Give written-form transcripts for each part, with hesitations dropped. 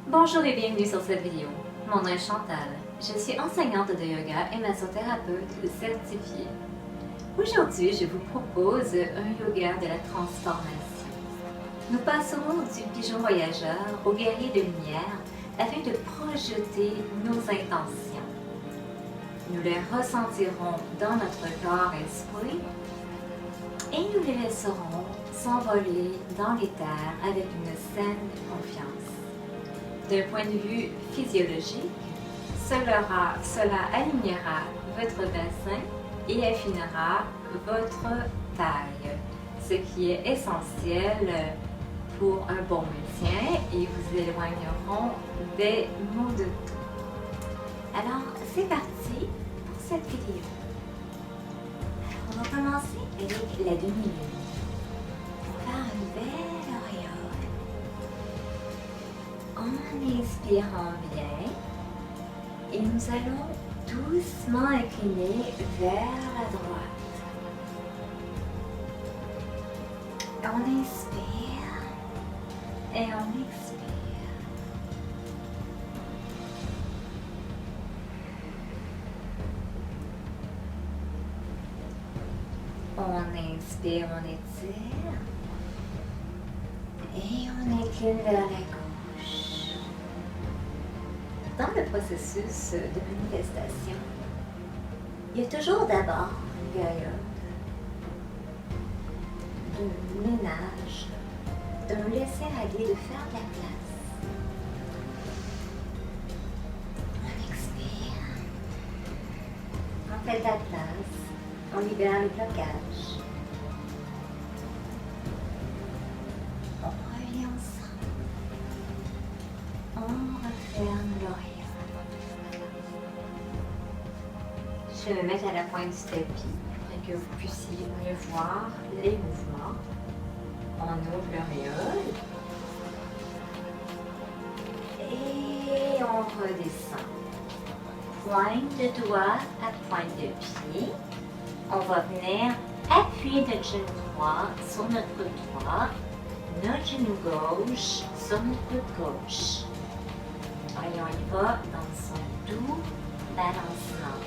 Bonjour et bienvenue sur cette vidéo. Mon nom est Chantal. Je suis enseignante de yoga et massothérapeute certifiée. Aujourd'hui, je vous propose un yoga de la transformation. Nous passerons du pigeon voyageur au guerrier de lumière afin de projeter nos intentions. Nous les ressentirons dans notre corps-esprit et nous les laisserons s'envoler dans les terres avec une saine confiance. D'un point de vue physiologique, cela alignera votre bassin et affinera votre taille, ce qui est essentiel pour un bon maintien et vous éloigneront des maux de dos. Alors, c'est parti pour cette vidéo. Alors, on va commencer avec la demi-lune. On va faire un bel auréole. En inspirant bien, et nous allons doucement incliner vers la droite. On inspire et on expire. On inspire, on étire et on incline vers la gauche. Dans le processus de manifestation, il y a toujours d'abord une période de ménage, d'un laisser-aller, de faire de la place. On expire, on fait de la place, on libère le blocage. On revient ensemble. On referme l'oreille. Je vais me mettre à la pointe du tapis pour que vous puissiez mieux voir les mouvements. On ouvre l'auréole et on redescend. Pointe de doigt à pointe de pied. On va venir appuyer notre genou droit sur notre coude droit, notre genou gauche sur notre coude gauche. Et on y va dans son doux balancement.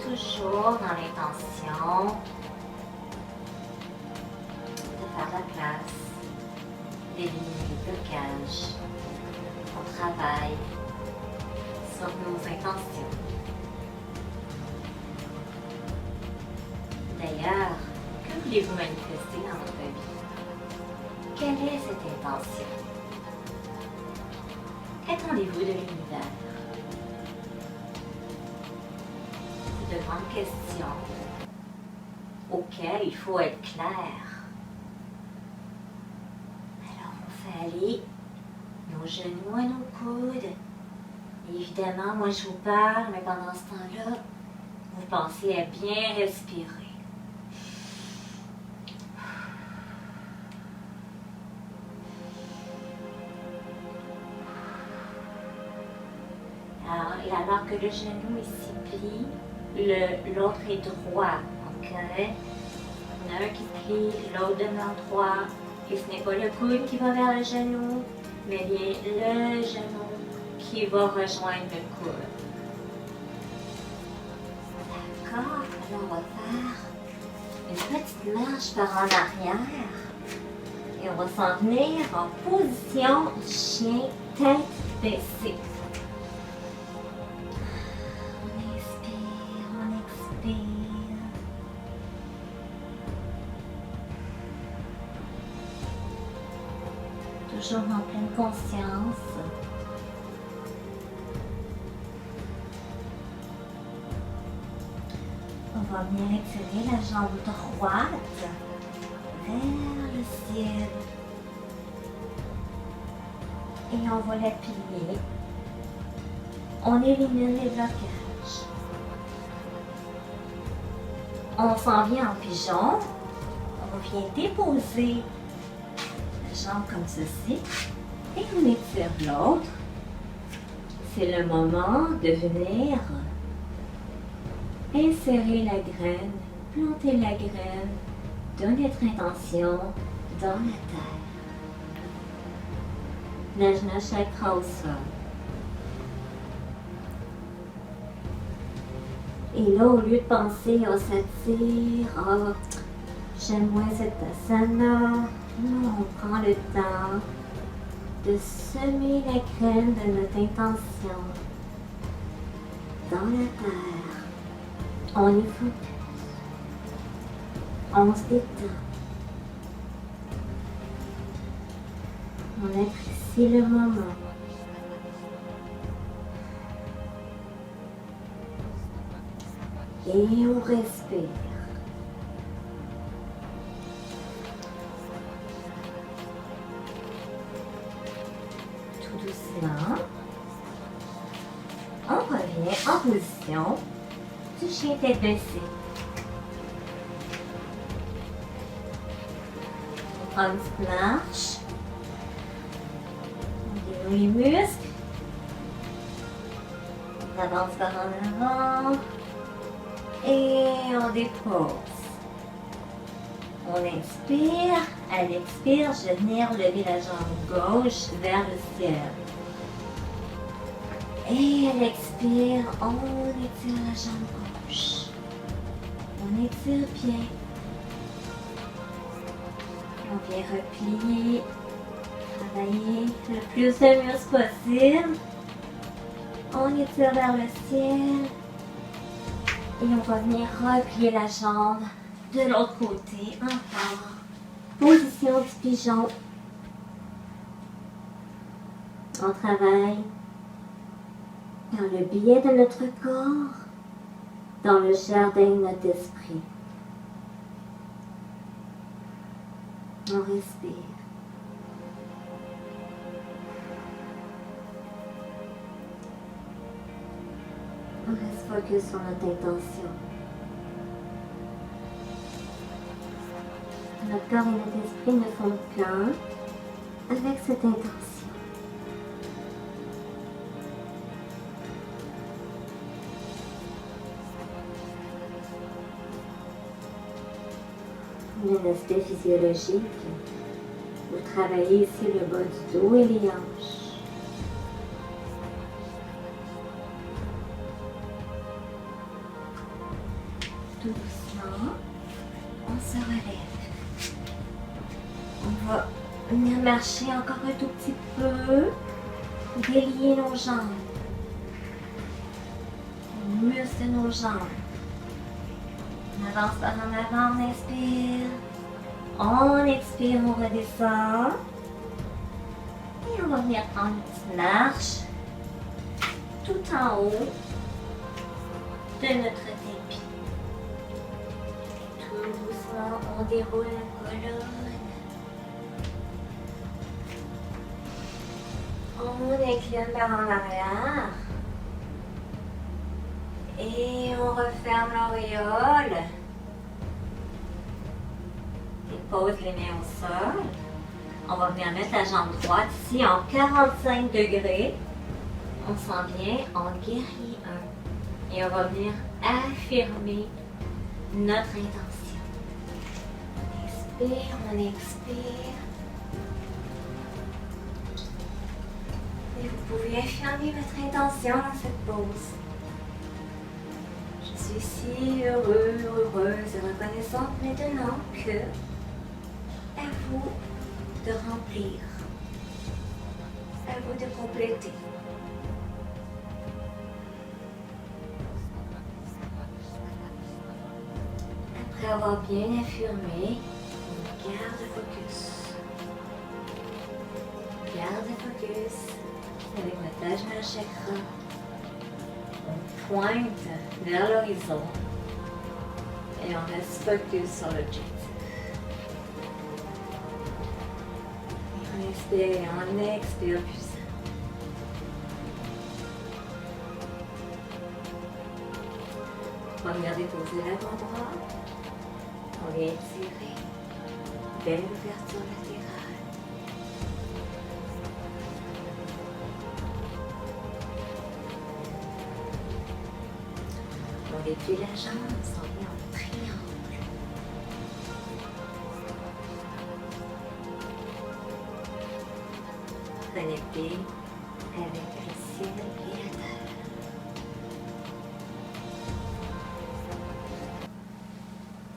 Toujours dans l'intention de faire la place, d'éliminer les blocages. On travaille sur nos intentions. D'ailleurs, que voulez-vous manifester dans votre vie? Quelle est cette intention? Qu'attendez-vous de l'univers? C'est de grandes questions auxquelles il faut être clair. Alors, on fait aller nos genoux à nos coudes. Et évidemment, moi je vous parle, mais pendant ce temps-là, vous pensez à bien respirer. Alors que le genou ici plie, l'autre est droit. Ok? On a un qui plie, l'autre demeure droit. Et ce n'est pas le coude qui va vers le genou, mais bien le genou qui va rejoindre le coude. D'accord? Alors on va faire une petite marche par en arrière. Et on va s'en venir en position chien tête baissée. Toujours en pleine conscience. On va venir étirer la jambe droite vers le ciel. Et on va la plier. On élimine les blocages. On s'en vient en pigeon. On vient déposer jambe comme ceci et on étire l'autre. C'est le moment de venir insérer la graine, planter la graine de notre intention dans la terre. L'ajna chakra au sol. Et là, au lieu de penser, oh, ça tire, oh, j'aime moins cette asana, on prend le temps de semer la graine de notre intention dans la terre. On y focus. On se détend. On apprécie le moment. Et on respire. Tout doucement, on revient en position du chien tête baissée. On prend une petite marche. On dénoue les muscles. On avance par en avant. Et on dépose. On inspire. À l'expire, je vais venir lever la jambe gauche vers le ciel. Et à l'expire, on étire la jambe gauche. On étire bien. On vient replier. Travailler le plus de muscles possible. On étire vers le ciel. Et on va venir replier la jambe de l'autre côté. Encore. Position du pigeon. On travaille dans le biais de notre corps, dans le jardin de notre esprit. On respire. On reste focus sur notre intention. Notre corps et notre esprit ne font qu'un avec cette intention. Un aspect physiologique. Vous travaillez ici le bas du dos et les hanches. Tout doucement, on se relève. On va venir marcher encore un tout petit peu, délier nos jambes, on muscle nos jambes. On avance par en avant, on inspire, on expire, on redescend. Et on va venir prendre une petite marche tout en haut de notre tapis. Tout doucement, on déroule la colonne. On incline vers en arrière. Et on referme l'auréole. Et pose les mains au sol. On va venir mettre la jambe droite ici en 45 degrés. On s'en vient en guerrier 1. Et on va venir affirmer notre intention. On inspire, on expire. Et vous pouvez affirmer votre intention dans cette pause. Je suis si heureuse et reconnaissante maintenant que à vous de remplir, à vous de compléter. Après avoir bien affirmé, on garde le focus. Garde le focus avec notre Ajna chakra. On pointe vers l'horizon et on reste focus sur l'objectif. On inspire et on expire puissant. On va venir déposer l'avant-bras. On vient étirer. Belle ouverture latérale. On déplie la jambe, on s'en vient en triangle. connecter avec le ciel et la terre.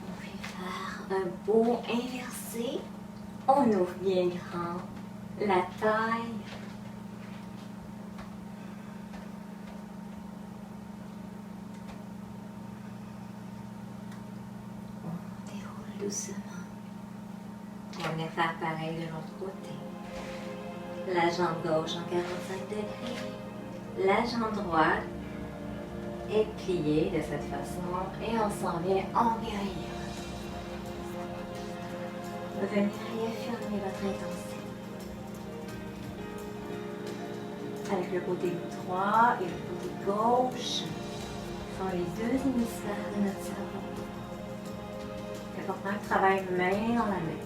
On va faire un beau inversé. On ouvre bien grand la taille. On déroule doucement. On va faire pareil de l'autre côté. La jambe gauche en 45 degrés. La jambe droite est pliée de cette façon et on s'en vient en guerrier. Venez réaffirmer votre intention. Avec le côté droit et le côté gauche, sont les deux hémisphères de notre cerveau. C'est important que travaille main dans la main.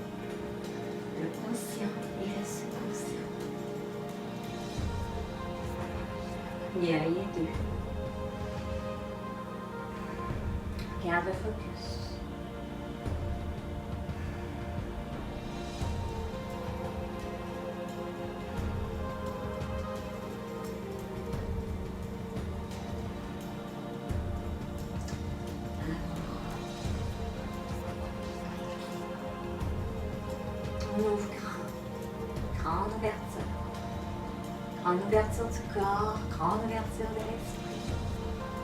Le conscient et le subconscient. Guerrier 2. Garde le focus. On ouvre grand. Grande ouverture. Grande ouverture du corps, grande ouverture de l'esprit.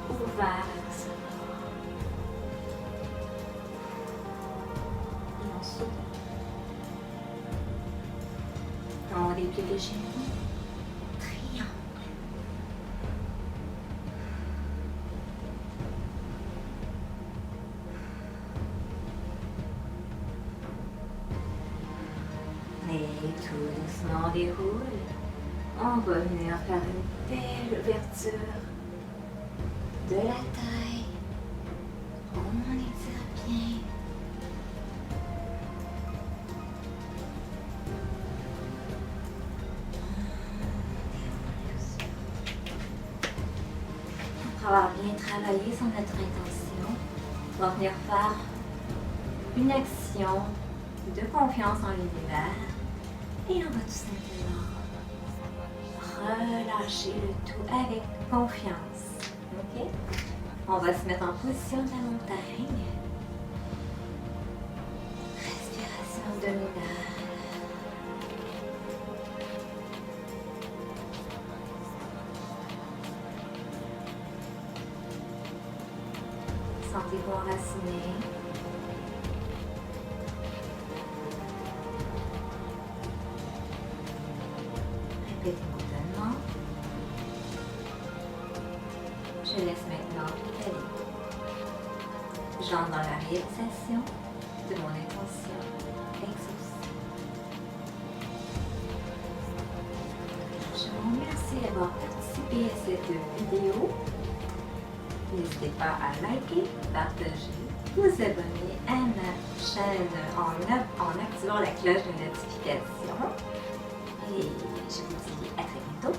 Ouvert avec ce corps. Et on s'ouvre. On déplie le genou. Triangle. Et tout doucement déroule. On va venir faire une belle ouverture de la taille. On étire bien. Après avoir bien travaillé sur notre intention, on va venir faire une action de confiance en l'univers et on va tout simplement relâcher le tout avec confiance. Ok? On va se mettre en position de la montagne. Respiration abdominale. Sentez-vous enraciné. Répétez mentalement. Je laisse maintenant tout aller. J'entre dans la réalisation de mon intention exaucée. Je vous remercie d'avoir participé à cette vidéo. N'hésitez pas à liker, partager, vous abonner à ma chaîne en activant la cloche de notification. Et je vous dis à très bientôt.